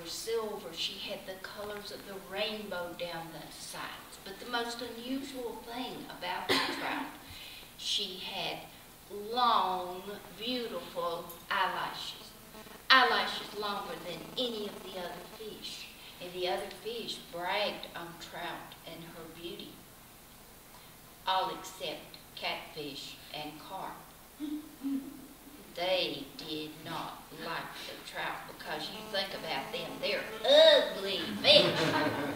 silver. She had the colors of the rainbow down the sides. But the most unusual thing about the trout, she had long, beautiful eyelashes. Eyelashes longer than any of the other fish. And the other fish bragged on trout and her beauty. All except catfish and carp. They did not like the trout because you think about them, they're ugly fish.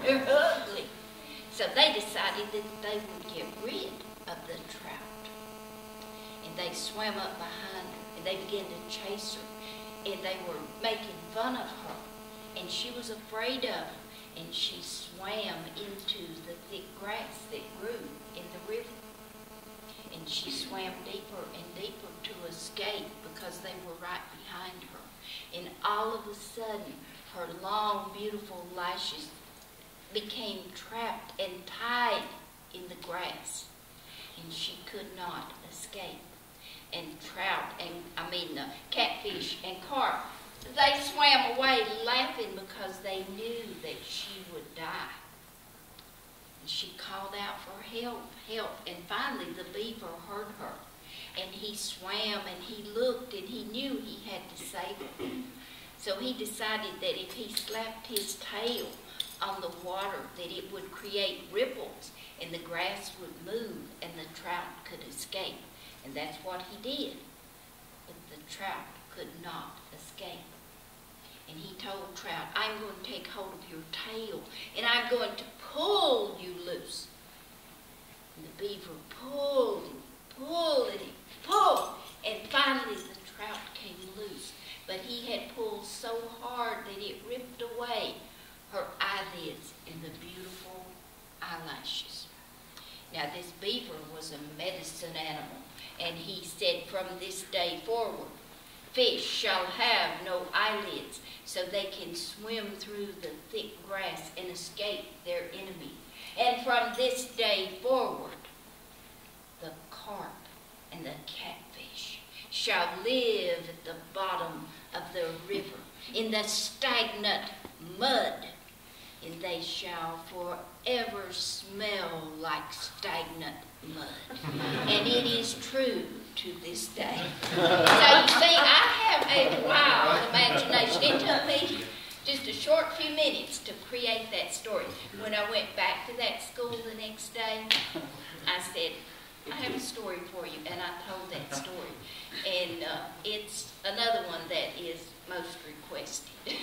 They're ugly. So they decided that they would get rid of the trout. And they swam up behind her and they began to chase her. And they were making fun of her. And she was afraid of them. And she swam into the thick grass that grew in the river. And she swam deeper and deeper to escape because they were right behind her. And all of a sudden, her long, beautiful lashes became trapped and tied in the grass. And she could not escape. And catfish and carp, they swam away laughing because they knew that she would die. And she called out for help, help. And finally the beaver heard her. And he swam and he looked and he knew he had to save her. So he decided that if he slapped his tail on the water, that it would create ripples and the grass would move and the trout could escape. And that's what he did. But the trout could not escape. And he told Trout, I'm going to take hold of your tail and I'm going to pull you loose. And the beaver pulled and he pulled. And finally the trout came loose. But he had pulled so hard that it ripped away her eyelids and the beautiful eyelashes. Now this beaver was a medicine animal. And he said, from this day forward, fish shall have no eyelids, so they can swim through the thick grass and escape their enemy. And from this day forward, the carp and the catfish shall live at the bottom of the river, in the stagnant mud, and they shall forever smell like stagnant mud. And it is true to this day. So you see, I have a wild imagination. It took me just a short few minutes to create that story. When I went back to that school the next day, I said, I have a story for you, and I told that story. And it's another one that is most requested.